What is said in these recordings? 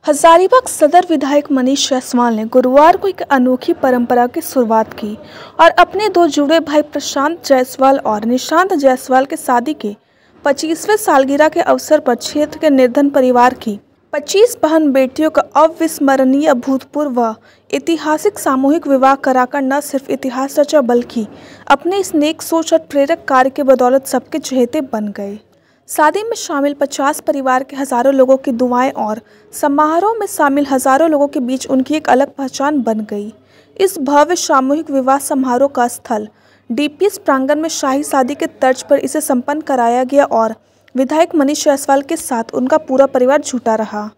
हजारीबाग सदर विधायक मनीष जायसवाल ने गुरुवार को एक अनोखी परंपरा की शुरुआत की और अपने दो जुड़े भाई प्रशांत जायसवाल और निशांत जायसवाल के शादी के 25वें सालगिरह के अवसर पर क्षेत्र के निर्धन परिवार की 25 बहन बेटियों का अविस्मरणीय अभूतपूर्व व ऐतिहासिक सामूहिक विवाह कराकर न सिर्फ इतिहास रचा बल्कि अपने इस नेक सोच और प्रेरक कार्य के बदौलत सबके चहेते बन गए। शादी में शामिल 50 परिवार के हजारों लोगों की दुआएं और समारोह में शामिल हजारों लोगों के बीच उनकी एक अलग पहचान बन गई। इस भव्य सामूहिक विवाह समारोह का स्थल डीपीएस प्रांगण में शाही शादी के तर्ज पर इसे संपन्न कराया गया और विधायक मनीष जायसवाल के साथ उनका पूरा परिवार जुटा रहा।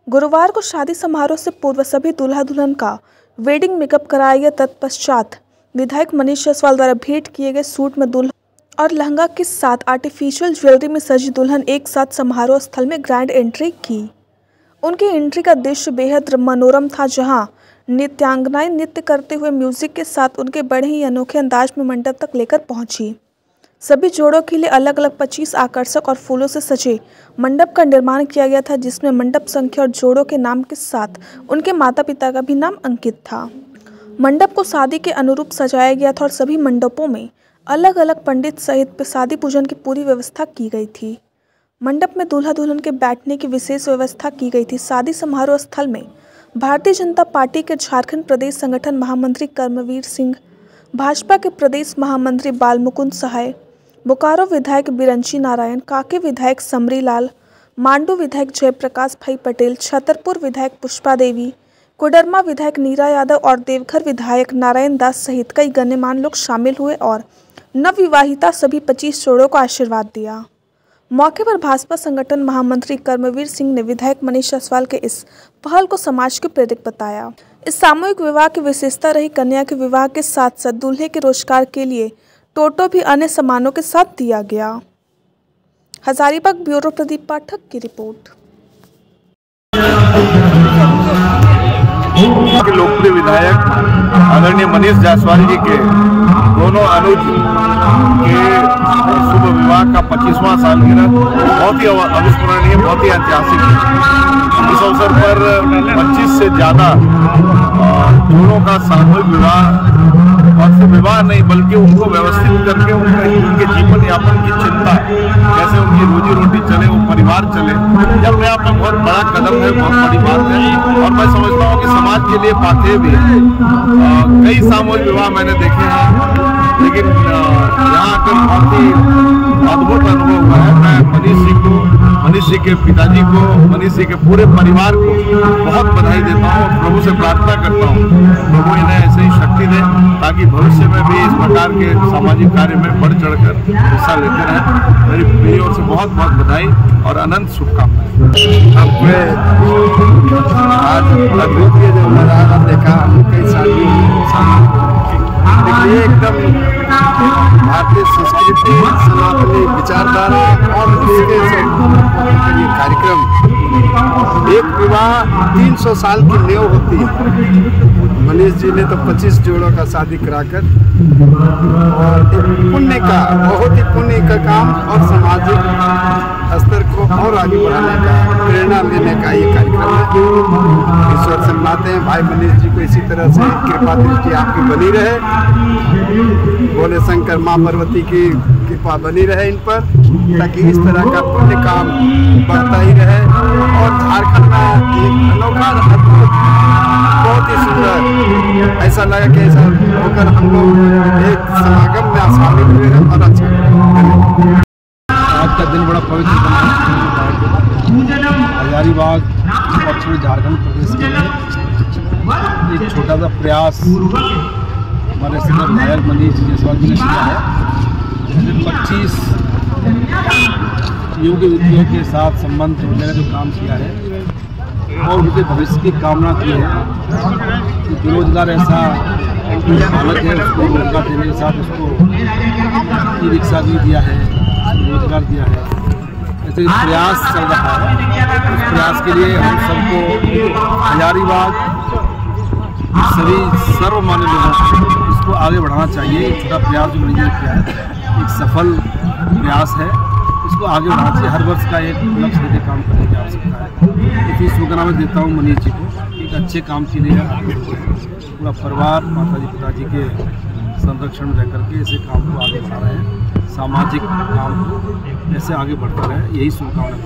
गुरुवार को शादी समारोह से पूर्व सभी दूल्हा दुल्हन का वेडिंग मेकअप कराया गया। तत्पश्चात विधायक मनीष जायसवाल द्वारा भेंट किए गए सूट में दुल्हन और लहंगा के साथ आर्टिफिशियल ज्वेलरी में सजी दुल्हन एक साथ समारोह स्थल में ग्रैंड एंट्री की। उनकी एंट्री का दृश्य बेहद मनोरम था, जहां नृत्यांगनाएं नृत्य करते हुए म्यूजिक के साथ उनके बड़े ही अनोखे अंदाज में मंडप तक लेकर पहुंची। सभी जोड़ों के लिए अलग अलग 25 आकर्षक और फूलों से सजे मंडप का निर्माण किया गया था, जिसमें मंडप संख्या और जोड़ों के नाम के साथ उनके माता पिता का भी नाम अंकित था। मंडप को शादी के अनुरूप सजाया गया था और सभी मंडपों में अलग अलग पंडित सहित शादी पूजन की पूरी व्यवस्था की गई थी। मंडप में दूल्हा दुल्हन के बैठने की विशेष व्यवस्था की गई थी। शादी समारोह स्थल में भारतीय जनता पार्टी के झारखंड प्रदेश संगठन महामंत्री कर्मवीर सिंह, भाजपा के प्रदेश महामंत्री बालमुकुंद सहाय, बोकारो विधायक बिरंची नारायण, काके विधायक समरी लाल, मांडू विधायक जयप्रकाश भाई पटेल, छतरपुर विधायक पुष्पा देवी, कोडरमा विधायक नीरा यादव और देवघर विधायक नारायण दास सहित कई गण्यमान्य लोग शामिल हुए और नवविवाहिता सभी 25 जोड़ों को आशीर्वाद दिया। मौके पर भाजपा संगठन महामंत्री कर्मवीर सिंह ने विधायक मनीष जायसवाल के इस पहल को समाज के प्रेरक बताया। इस सामूहिक विवाह की विशेषता रही कन्या के विवाह के साथ साथ दूल्हे के रोजगार के लिए टोटो भी अन्य सामानों के साथ दिया गया। हजारीबाग ब्यूरो प्रदीप पाठक की रिपोर्ट। लोकप्रिय विधायक आदरणीय मनीष जायसवाल जी के दोनों अनुज के शुभ विवाह का 25वां सालगिरह बहुत ही अविस्मरणीय, बहुत ही ऐतिहासिक है। इस अवसर पर 25 से ज़्यादा जोड़ों का सामूहिक विवाह, और सिर्फ विवाह नहीं बल्कि उनको व्यवस्थित करके उनके जीवन यापन की चिंता, कैसे उनकी रोजी रोटी चले, वो परिवार चले, यह अपने आप में बहुत बड़ा कदम है, बहुत बड़ी बात है। और मैं समझता हूँ कि समाज के लिए पाथेय भी है। कई सामूहिक विवाह मैंने देखे हैं, लेकिन यहाँ आकर बहुत ही अद्भुत अनुभव हुआ है। मैं मनीष जी के पिताजी को, मनीष जी के पूरे परिवार को बहुत बधाई देता हूँ और प्रभु से प्रार्थना करता हूँ प्रभु इन्हें ऐसे ही शक्ति दे ताकि भविष्य में भी इस प्रकार के सामाजिक कार्य में बढ़ चढ़कर हिस्सा लेते रहें। मेरी ओर से बहुत बहुत बधाई और अनंत शुभकामनाएं। आज अद्वितीय जो नजारा देखा, कई ये एकदम भारतीय संस्कृति, सनातनी विचारधारा और इसके ये कार्यक्रम, एक विवाह 300 साल की नींव होती है। मनीष जी ने तो 25 जोड़ों का शादी कराकर और पुण्य का, बहुत ही पुण्य का काम और सामाजिक स्तर को और आगे बढ़ाने का, प्रेरणा लेने का ये कार्यक्रम है। ईश्वर से मनाते हैं भाई मनीष जी को इसी तरह से कृपा दृष्टि आपकी बनी रहे, भोले शंकर माँ पार्वती की कृपा बनी रहे इन पर, ताकि इस तरह का पुण्य काम बढ़ता ही रहे। और झारखंड में एक अनोखा, अद्भुत, बहुत ही सुंदर, ऐसा लगा कि ऐसा होकर हम लोग एक समागम में शामिल हुए हैं और अच्छा। आज का दिन बड़ा पवित्र बना हजारीबाग पश्चिमी झारखंड प्रदेश के लिए एक छोटा सा प्रयास हमारे सदर विधायक मनीष जायसवाल जी ने किया है। 25 योग्य व्यक्तियों के साथ संबंध जोड़ने का जो काम किया है और उनके भविष्य की कामना की है कि बेरोजगार ऐसा हालत है, उसको रोजगार देने के साथ उसको ई रिक्शा भी दिया है, रोजगार दिया है। ऐसे प्रयास चल रहा है। इस प्रयास के लिए हम सबको हजारीबाग सभी सर्वमान्य लोगों को इसको आगे बढ़ाना चाहिए। एक छोटा प्रयास जो मनीष जी ने किया है, एक सफल प्रयास है, इसको आगे बढ़ाना चाहिए। हर वर्ष का एक लक्ष्य लेकर काम करने की आवश्यकता है। इसी शुभकामना मैं देता हूँ मनीष जी को, एक अच्छे काम के लिए पूरा परिवार माता जी पिताजी के संरक्षण में रह करके ऐसे काम को आगे बढ़ा रहे हैं। सामाजिक काम को ऐसे आगे बढ़ता रहे, यही शुभकामना।